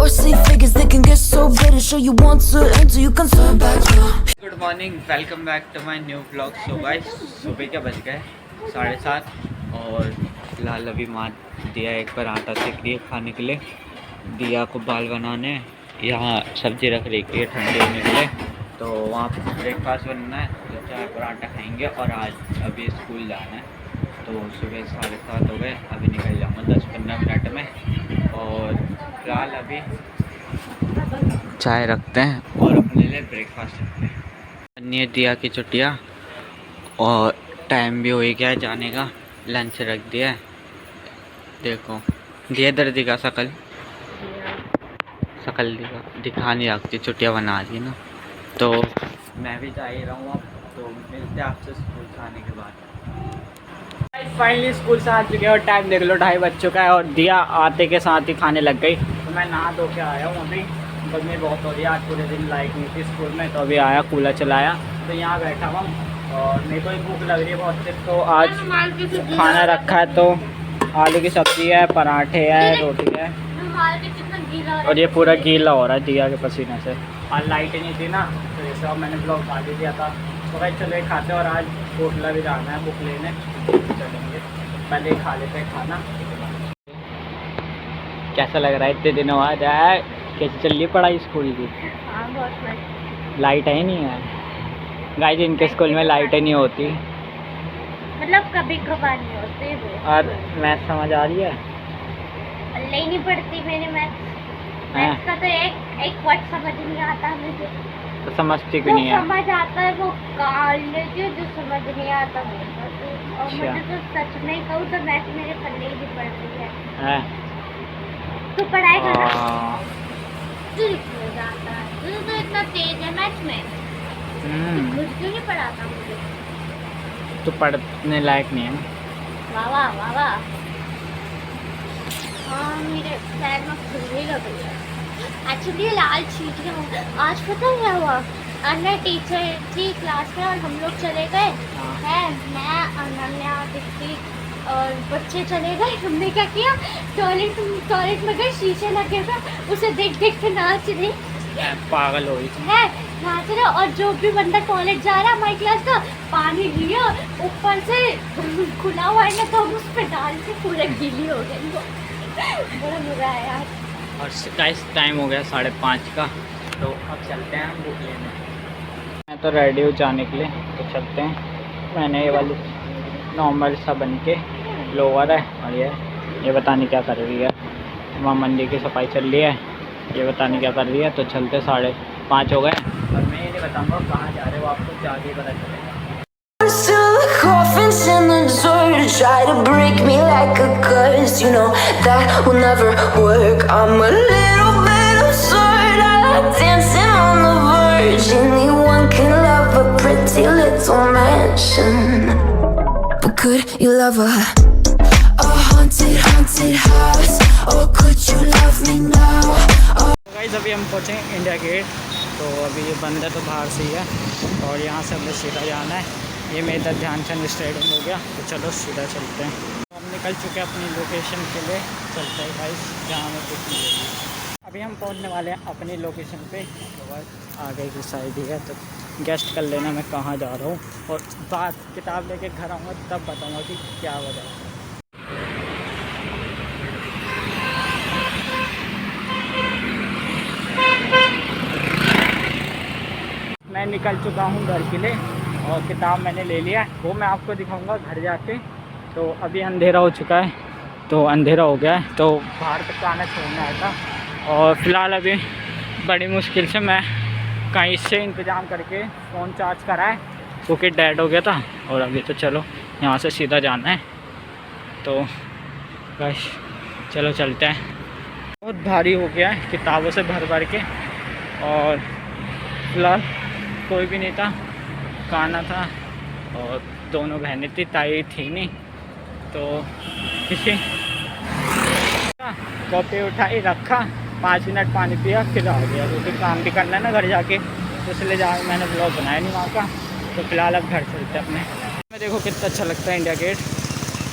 see figures that can get so bitter. Sure you want to enter, you can turn back now. Good morning, welcome back to my new blog. So guys, सुबह के बज गए 7:30 और फिलहाल अभी माँ दिया एक बार आटा सेक रही है खाने के लिए। दिया को बाल बनाने, यहाँ सब्जी रख रही है ठंडे होने के लिए। तो वहाँ ब्रेकफास्ट बनना है, तो चाय पराठा खाएंगे। और आज अभी स्कूल जाना है, तो सुबह 7:30 हो गए, अभी निकल जाऊँगा 10-15 मिनट में। और फिलहाल अभी चाय रखते हैं और अपने लिए ब्रेकफास्ट रखते हैं। अन्य दिया की छुट्टियाँ और टाइम भी हो ही गया है जाने का। लंच रख दिया है, देखो दिया दर्दी का शकल दिखा नहीं रखती, छुट्टियाँ बना दी ना। तो मैं भी जा ही रहा हूँ अब, तो मिलते हैं आपसे स्कूल से आने के बाद। फाइनली स्कूल से आ चुके हैं और टाइम देख लो 2:30 बज चुका है। और दिया आते के साथ ही खाने लग गई, तो मैं नहा धो के आया हूँ। अभी गर्मी बहुत हो रही है, आज पूरे दिन लाइट नहीं थी स्कूल में, तो अभी आया कूलर चलाया तो यहाँ बैठा हुआ। और मेरे को भी भूख लग रही है बहुत तेज। तो आज खाना रखा है, तो आलू की सब्ज़ी है, पराठे है, रोटी है, और ये पूरा गीला हो रहा है दिया के पसीने से। आज लाइट ही नहीं थी ना, तो ये सब मैंने ब्लॉग डाल दिया था। तो भाई चले खाते, और आज होटला भी जाना है बुक लेने, चलेंगे। पहले खा लेते हैं खाना। कैसा लग रहा है इतने दिनों बाद है? कैसे चल रही है पढ़ाई स्कूल की? लाइट है नहीं है गाइस, इनके स्कूल में लाइट ही नहीं होती, मतलब कभी कभार नहीं होते वो। और मैथ समझ आ रही है? ले नहीं पड़ती मेरे मैथ्स का, तो एक वर्ड समझ नहीं आता मुझे। तो समझती क्यों नहीं है? समझ आता है वो कॉलेज, जो समझ नहीं आता वो। और मुझे तो सच में कहूँ तो मैथ मेरे पल्ले ही नहीं पड़ती है। तो पढ़ाई करना जाता है, तो इतना तेज है मैथ में, कुछ क्यों नहीं पढ़ाता मुझे? तो पढ़ने लायक नहीं है। वाह वाह वाह वाह। हाँ, मेरे पैर में खुजली लग रही है। एक्चुअली लाल चीटियाँ आज पता क्या हुआ? अन्य टीचर थी क्लास में और हम लोग चले गए हैं, मैं अनन्या दिखती और बच्चे चले गए। हमने क्या किया, टॉयलेट में गए, शीशे लगे था, उसे देख के नाच रही, पागल हो रही है, नाच रहे। और जो भी बंदा टॉयलेट जा रहा है हमारी क्लास का, पानी लिया ऊपर से खुला हुआ है ना, तो हम उस पर डाल के पूरा गीली हो गई। बड़ा मजा आया यार। और गाइस टाइम हो गया 5:30 का, तो अब चलते हैं हम बुक लेने। मैं तो रेडी हूँ जाने के लिए, तो चलते हैं। मैंने ये वाली नॉर्मल सा बन के लोअर है, और ये पता नहीं क्या कर रही है। वहाँ मंदिर की सफाई चल रही है, ये पता नहीं क्या कर रही है। तो चलते 5:30 हो गए, और मैं ये नहीं बताऊँगा कहाँ जा रहे हो, आपको जाके पता चलेगा। Coffins in the dirt try to break me like a curse. You know that will never work. I'm a little bit absurd. I like dancing on the verge. Anyone can love a pretty little mansion, but could you love a haunted house? Or could you love me now? Guys अभी हम पहुँचे India gate, तो अभी ये बंद है तो बाहर से ही है, और यहाँ से हमें सीधा जाना है। ये मेजर ध्यानचंद स्टेडियम हो गया, तो चलो सीधा चलते हैं। तो हम निकल चुके हैं अपनी लोकेशन के लिए, चलते हैं गाइस जहाँ हमें पिक मिलेगी। अभी हम पहुँचने वाले हैं अपनी लोकेशन पे, तो बस आगे की साइड ही है, तो गेस्ट कर लेना मैं कहाँ जा रहा हूँ। और बात किताब लेके घर आऊँगा तब बताऊँगा कि क्या वजह है। मैं निकल चुका हूँ घर के लिए, और किताब मैंने ले लिया है, वो मैं आपको दिखाऊंगा घर जाके। तो अभी अंधेरा हो चुका है, तो अंधेरा हो गया है, तो बाहर तक आना छोड़ना आया था। और फिलहाल अभी बड़ी मुश्किल से मैं कहीं से इंतज़ाम करके फ़ोन चार्ज कराए, क्योंकि डेड हो गया था। और अभी तो चलो यहाँ से सीधा जाना है, तो बस चलो चलते हैं। बहुत भारी हो गया है किताबों से भर के, और फिलहाल कोई भी नहीं था, खाना था, और दोनों बहनें थी, ताई थी नहीं, तो किसी कॉपी उठाई रखा, 5 मिनट पानी पिया, फिर आ गया, क्योंकि काम भी करना है ना घर जाके, तो इसलिए मैंने ब्लॉग बनाया नहीं वहाँ का। तो फिलहाल अब घर चलते अपने। मैं देखो कितना अच्छा लगता है इंडिया गेट,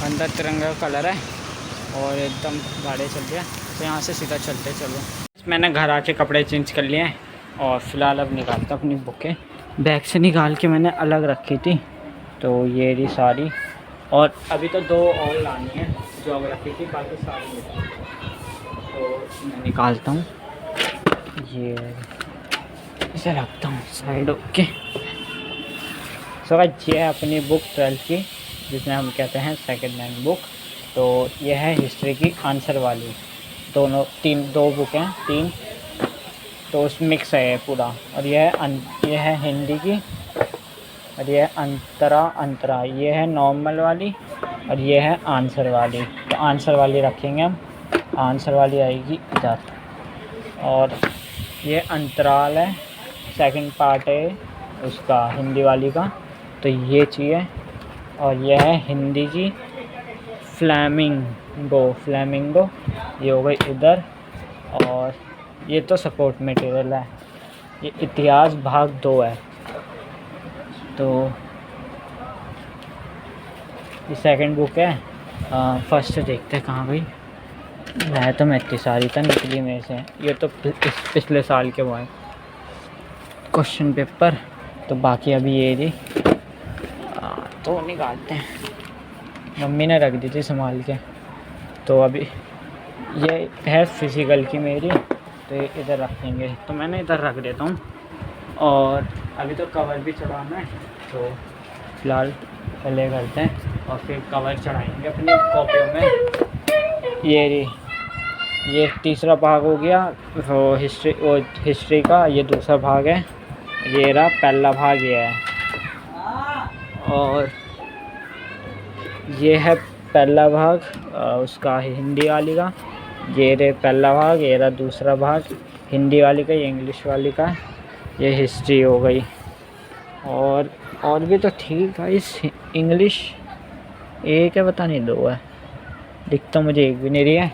अंदर तिरंगा का कलर है, और एकदम गाड़ी चल रही है, तो यहाँ से सीधा चलते। चलो मैंने घर आके कपड़े चेंज कर लिए हैं और फ़िलहाल अब निकालता अपनी बुकें। बैग से निकाल के मैंने अलग रखी थी, तो ये रही सारी। और अभी तो 2 और लानी है ज्योग्राफी की, बाकी सारी निकाल। तो मैं निकालता हूँ, ये इसे रखता हूँ साइड। ओके, सो ये है अपनी बुक 12th की, जिसमें हम कहते हैं सेकेंड हैंड बुक। तो ये है हिस्ट्री की आंसर वाली, दोनों 2 बुक हैं, 3, तो उस मिक्स है ये पूरा। और ये है हिंदी की, और ये है अंतरा, ये है नॉर्मल वाली, और ये है आंसर वाली। तो आंसर वाली रखेंगे हम, आंसर वाली आएगी इधर। और ये अंतराल है, सेकंड पार्ट है उसका, हिंदी वाली का। तो ये चाहिए। और यह है हिंदी की फ्लैमिंगो, ये हो गई इधर। और ये तो सपोर्ट मटेरियल है। ये इतिहास भाग 2 है। तो ये सेकंड बुक है। फर्स्ट देखते हैं कहाँ गई है। तो मैं इतनी सारी तो निकली मेरे से। ये तो पिछले साल के वो है क्वेश्चन पेपर। तो बाकी अभी ये थी, तो निकालते हैं। मम्मी ने रख दी थी संभाल के। तो अभी ये है फिज़िकल की मेरी, तो ये इधर रखेंगे। तो मैंने इधर रख देता हूँ। और अभी तो कवर भी चढ़ाना है, तो फ़िलहाल पहले करते हैं और फिर कवर चढ़ाएंगे अपनी कॉपियों में। ये तीसरा भाग हो गया वो हिस्ट्री का। ये दूसरा भाग है, ये रहा पहला भाग ये है। और ये है पहला भाग उसका हिंदी वाली का। ये रहा पहला भाग, ये रहा दूसरा भाग हिंदी वाली का, ये इंग्लिश वाली का। ये हिस्ट्री हो गई। और भी तो ठीक है। इस इंग्लिश एक है, पता नहीं 2 है, दिखता मुझे एक भी नहीं रही है।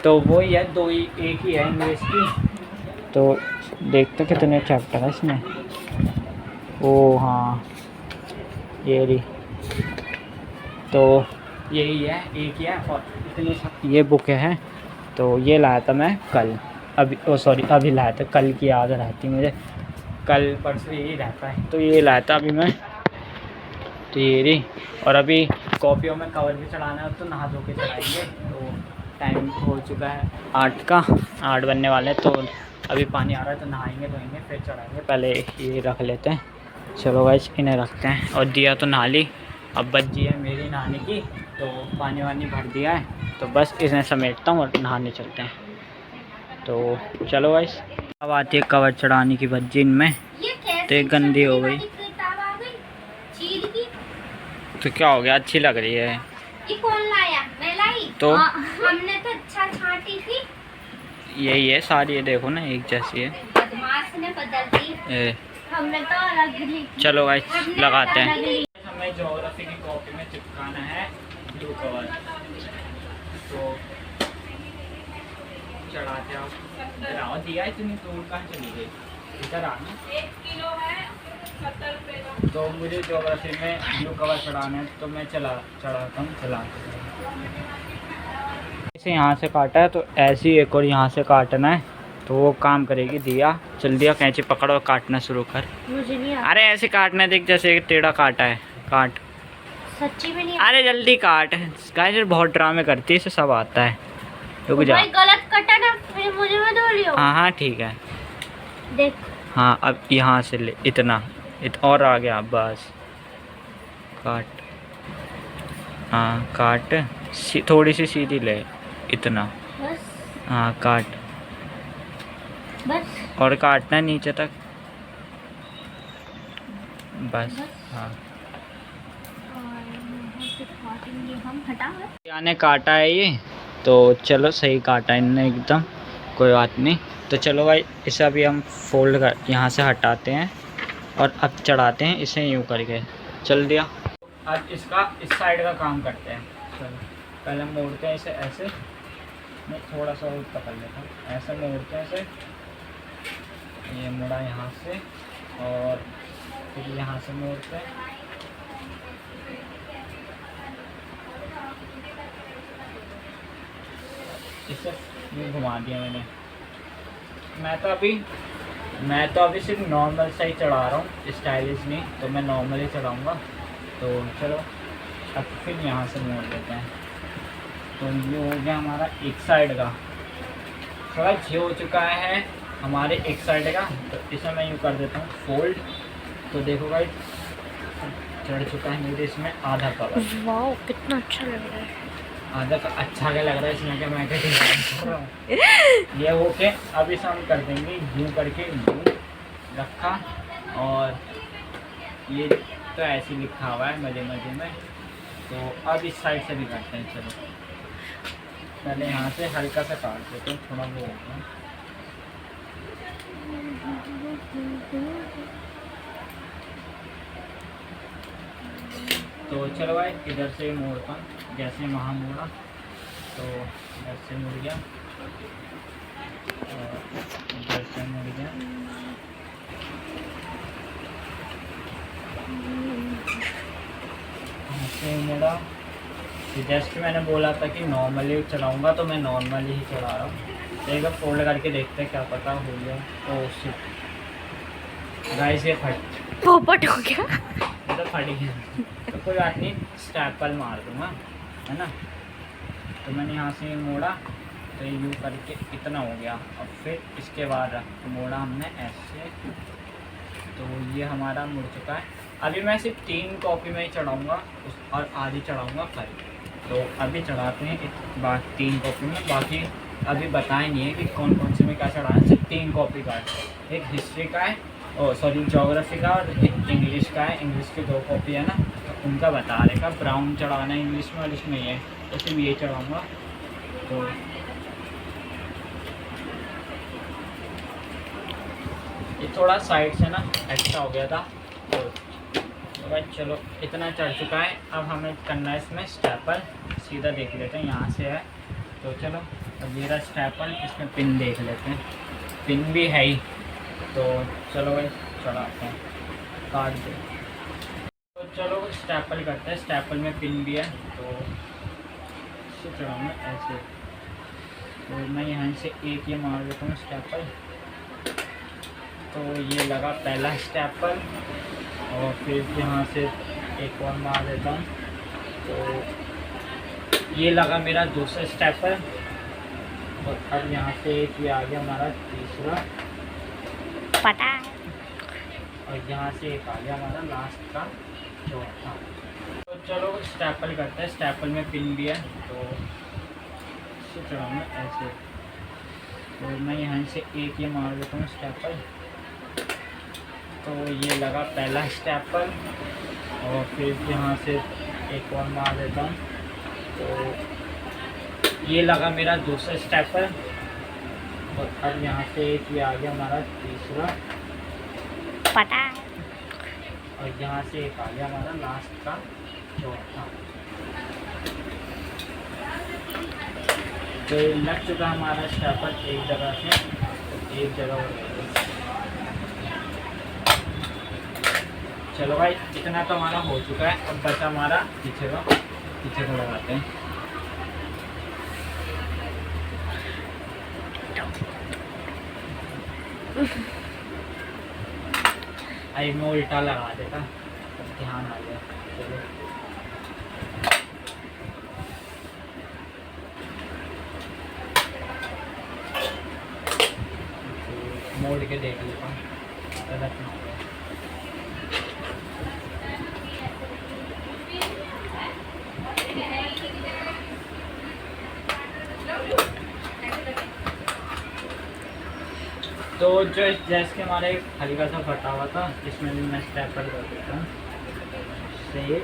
तो वो ही है, 2 ही, एक ही है इंग्लिश की। तो देखते कितने चैप्टर है इसमें। ओ हाँ, ये रही। तो यही है, एक ही है। और इतनी ये बुक है। तो ये लाया था मैं कल, अभी लाया था। कल की याद रहती मुझे, कल परसों यही रहता है। तो ये लाया था अभी मैं। तो ये रही। और अभी कॉपियों में कवर भी चढ़ाना है, तो नहा धो के चढ़ाएंगे। तो टाइम हो चुका है 8 का, 8 बनने वाले हैं। तो अभी पानी आ रहा है, तो नहाएंगे धोएंगे फिर चढ़ाएंगे। पहले ये रख लेते हैं। चलो गाइस, इन्हें रखते हैं। और दिया तो नहा ली, अब बच जी है मेरी नहाने की। तो पानी वानी भर दिया है, तो बस इन्हें समेटता हूँ और नहाने चलते हैं। तो चलो गाइस, अब आती है कवर चढ़ाने की बज्जी इनमें। तो ये गंदी हो गई। तो क्या हो गया, अच्छी लग रही है। ये कौन लाया? मैं लाई। तो हमने तो अच्छा छांटी थी। यही है सारी, ये देखो ना एक जैसी है। बदमाश ने बदल दी। हमने तो अलग ली। चलो गाइस, लगाते हैं। हमें ज्योग्राफी की कॉपी में चिपकाना है ब्लू कवर। तो चढ़ाते आओ। दिया इतनी दूर कहाँ चली गई, इधर आना। 1 किलो है 70 रुपये का। तो मुझे ज्योग्राफी में ब्लू कवर चढ़ाना है, तो मैं चढ़ाता हूँ। इसे यहाँ से काटा है, तो ऐसे ही एक और यहाँ से काटना है, तो वो काम करेगी। दिया चल, दिया कैंची पकड़ो और काटना शुरू कर। मुझे नहीं आता। अरे ऐसे काटना है, देख जैसे टेढ़ा काटा है, काट। सच्ची में नहीं। अरे जल्दी काट। गाइस बहुत ड्रामे करती है, इसे सब आता है। रुक जा। भाई गलत कटा ना, फिर मुझे मत बोलियो। हाँ ठीक है। देख। हाँ अब यहाँ से ले इतना और आ गया, बस काट। हाँ काट, थोड़ी सी सीधी ले, इतना। बस। हाँ काट, बस। और काटना नीचे तक, बस। हाँ हम हटा। ने काटा है ये, तो चलो सही काटा है इनने एकदम, कोई बात नहीं। तो चलो भाई, इसे अभी हम फोल्ड कर यहाँ से हटाते हैं और अब चढ़ाते हैं इसे यूँ करके। चल दिया। अब इसका इस साइड का काम करते हैं। चलो पहले मोड़ते हैं इसे ऐसे, मैं थोड़ा सा और पकड़ लेता हूँ। ऐसे मोड़ते हैं इसे, ये मुड़ा यहाँ से, और फिर यहाँ से मोड़ते हैं। इसे यूँ घुमा दिया मैंने, मैं तो अभी सिर्फ नॉर्मल सा ही चढ़ा रहा हूँ, स्टाइलिश नहीं, तो मैं नॉर्मल ही चढ़ाऊँगा। तो चलो अब फिर यहाँ से मोड़ लेते हैं। तो ये हो गया हमारा एक साइड का, थोड़ा ये हो चुका है हमारे एक साइड का। तो इसे मैं यूँ कर देता हूँ फोल्ड। तो देखो गाइस चढ़ चुका है मेरे इसमें आधा कवर। वाओ कितना अच्छा लग रहा है। आधा का अच्छा क्या लग रहा है इसमें, क्या मैं क्या डिजाइन कर रहा हूँ। ये ओके, अब इसे हम कर देंगे यूँ करके, यूँ रखा और ये तो ऐसे ही लिखा हुआ है मजे मजे में। तो अब इस साइड से भी करते हैं। चलो पहले यहाँ से हल्का सा काट देते हैं, थोड़ा वो होगा। तो चलो भाई इधर से मोड़ता हूँ, जैसे वहाँ मोड़ा तो इधर से मुड़ गया और इधर से मुड़ गया। ऐसे मुड़ा। जस्ट मैंने बोला था कि नॉर्मली चलाऊँगा, तो मैं नॉर्मली ही चला रहा हूँ। तो एक बार फोल्ड करके देखते हैं, क्या पता हो गया। ओह शिट गाइस, ये पोपट हो गया। तो फट गया। तो कोई बात नहीं, स्टैपल मार दूँगा, है ना। तो मैंने यहाँ से मोड़ा तो ये यूँ करके इतना हो गया। अब फिर इसके बाद मोड़ा हमने ऐसे, तो ये हमारा मुड़ चुका है। अभी मैं सिर्फ 3 कॉपी में ही चढ़ाऊँगा और आधी चढ़ाऊँगा कल। तो अभी चढ़ाते हैं 3 कॉपी में। बाकी अभी बताया नहीं है कि कौन कौन से में क्या चढ़ाना है। सिर्फ 3 कॉपी का है, एक हिस्ट्री का है, ज्योग्राफी का, और एक इंग्लिश का है। इंग्लिश की 2 कॉपी है ना, तो उनका बता रहेगा। ब्राउन चढ़ाना है इंग्लिश में और इसमें ये, तो सिर्फ ये चढ़ाऊँगा। तो ये थोड़ा साइड से ना एक्स्ट्रा हो गया था। तो भाई चलो इतना चढ़ चुका है। अब हमें करना है इसमें स्टेपल। सीधा देख लेते हैं, यहाँ से है। तो चलो अब ये रहा स्टेपल, इसमें पिन देख लेते हैं। पिन भी है ही, तो चलो भाई चढ़ाते हैं, काट दे। तो चलो स्टेपल करते हैं। स्टेपल में पिन भी है, तो इसे चढ़ाऊँगा ऐसे। तो मैं यहाँ से एक ये मार देता हूँ स्टेपल। तो ये लगा पहला स्टेपल, और फिर यहाँ से एक और मार देता हूँ। तो ये लगा मेरा दूसरा स्टेपल। और अब यहाँ से एक ये आ गया हमारा तीसरा, पता। और यहाँ से एक आ गया हमारा लास्ट का चौथा। तो चलो स्टेपल करते हैं। स्टेपल में पिन भी है, तो इसे चढ़ाऊँगा ऐसे। तो मैं यहाँ से एक ये मार देता हूँ स्टेपल। तो ये लगा पहला स्टेपल, और फिर यहाँ से एक और मार देता हूँ। तो ये लगा मेरा दूसरा स्टेपल। और अब यहाँ से एक ये आ गया हमारा तीसरा, पता। और यहाँ से एक आ गया हमारा लास्ट का चौथा। तो लग चुका हमारा स्टेपल एक जगह से, एक जगह हो गया। चलो भाई इतना तो हमारा हो चुका है। अब बचा हमारा पीछे को लगाते हैं। आई मैं उल्टा लगा देता, ध्यान आ गया। चलो मोड़ के देख लेता हूँ, गलत ना हो। तो जो जैसे हमारा एक हल्का सा फटा हुआ था, इसमें भी मैं स्टेपल कर देता हूँ। से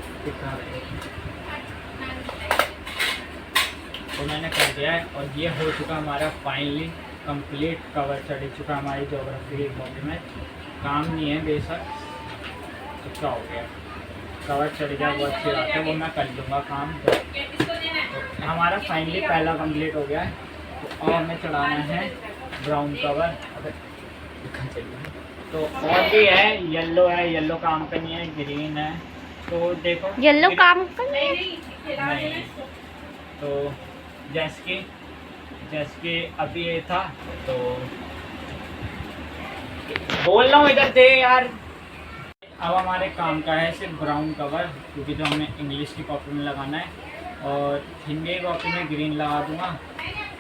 तो मैंने कर दिया है, और ये हो चुका हमारा फाइनली कंप्लीट। कवर चढ़ चुका हमारी ज्योग्राफी की कॉपी में। काम नहीं है बेशक, तो क्या हो गया, कवर चढ़ गया, वो अच्छी बात है, वो मैं कर लूँगा काम। तो हमारा फाइनली पहला कंप्लीट हो गया है। तो और हमें चढ़ाना है ब्राउन कवर। तो और भी है, येलो है, येलो काम का नहीं है, ग्रीन है। तो देखो येलो काम का नहीं। तो जैसे कि अभी ये था, तो बोल रहा हूँ इधर दे यार। अब हमारे काम का है सिर्फ ब्राउन कवर, क्योंकि जो हमें इंग्लिश की कॉपी में लगाना है, और हिंदी की कॉपी में ग्रीन लगा दूँगा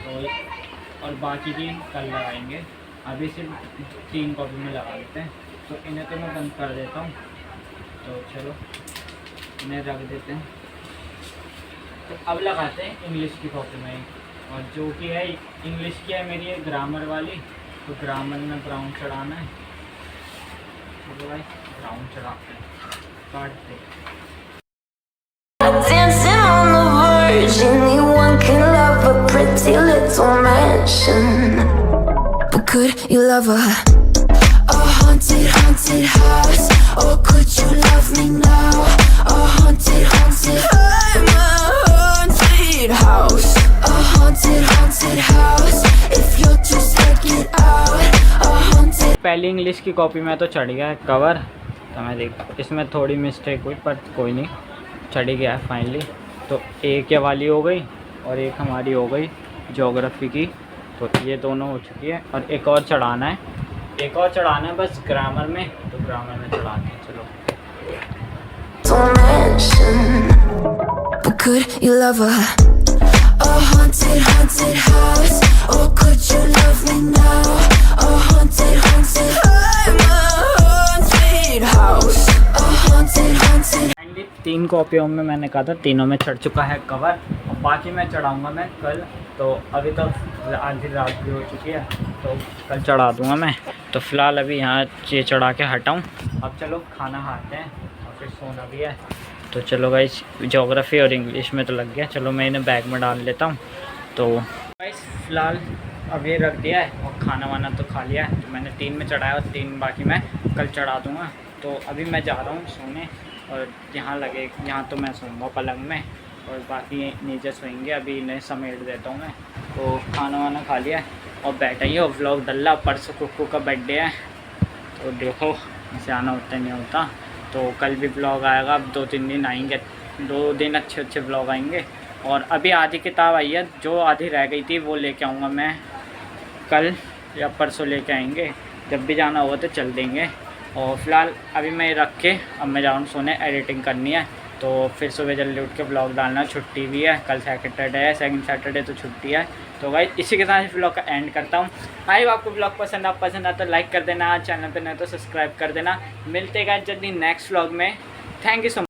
तो, और बाकी की कल लगाएंगे। अभी सिर्फ 3 कॉपी में लगा देते हैं, तो इन्हें तो मैं बंद कर देता हूँ। तो चलो इन्हें रख देते हैं। तो अब लगाते हैं इंग्लिश की कॉपी में, और जो कि है इंग्लिश की है मेरी है ग्रामर वाली, तो ग्रामर में ब्राउन चढ़ाना है। चलो भाई ब्राउन चढ़ाते हैं, काटते हैं। Dancing on the verge, anyone can love a pretty little mansion. But could you love a haunted, haunted house? Or could you love me now? A haunted, haunted, I'm a haunted house. A haunted, haunted house. If you're too scared, get out. A haunted. पहली English की copy में तो चढ़ गया है cover, तो मैं देख इसमें थोड़ी मिस्टेक हुई पर कोई नहीं, चढ़ ही गया है फाइनली। तो एक ये वाली हो गई और एक हमारी हो गई ज्योग्राफी की, तो ये दोनों हो चुकी है। और एक और चढ़ाना है, एक और चढ़ाना है बस ग्रामर में, तो ग्रामर में चढ़ाते हैं। चलो Mansion. But could you love a haunted, haunted house? Or could you love me now? A haunted, haunted, I'm a haunted house. A haunted, haunted. Finally 3 कॉपियों में मैंने कहा था, तीनों में चढ़ चुका है कवर, और बाकी मैं चढ़ाऊँगा मैं कल। तो अभी तो आधी रात भी हो चुकी है, तो कल चढ़ा दूँगा मैं। तो फ़िलहाल अभी यहाँ ये चढ़ा के हटाऊँ। अब चलो खाना खाते हैं और फिर सोना भी है। तो चलो गाइस, ज्योग्राफी और इंग्लिश में तो लग गया, चलो मैं इन्हें बैग में डाल लेता हूँ। तो गाइस फ़िलहाल अब ये रख दिया है, और खाना वाना तो खा लिया है। तो मैंने 3 में चढ़ाया और 3 बाकी मैं कल चढ़ा दूँगा। तो अभी मैं जा रहा हूँ सोने, और यहाँ तो मैं सोऊंगा पलंग में, और बाकी नीचे सोएंगे। अभी इन्हें समेट देता हूँ मैं। तो खाना वाना खा लिया है और बैठा ही हो, व्लॉग डल्ला। परसों कुक्कू का बर्थडे है, तो देखो इसे आना होता नहीं होता। तो कल भी व्लॉग आएगा, अब 2-3 दिन आएंगे, 2 दिन अच्छे व्लॉग आएंगे। और अभी आधी किताब आई है, जो आधी रह गई थी वो लेके आऊँगा मैं कल या परसों, लेके आएंगे। जब भी जाना होगा तो चल देंगे। और फिलहाल अभी मैं रख के अब मैं जाऊँ सोने, एडिटिंग करनी है। तो फिर सुबह जल्दी उठ के व्लॉग डालना, छुट्टी भी है, कल सैटरडे है, सेकंड सैटरडे तो छुट्टी है। तो भाई इसी के साथ व्लॉग का एंड करता हूँ। आई आपको व्लॉग पसंद आता तो लाइक कर देना, चैनल पे नहीं तो सब्सक्राइब कर देना। मिलते गए जल्दी नेक्स्ट व्लॉग में। Thank you so much.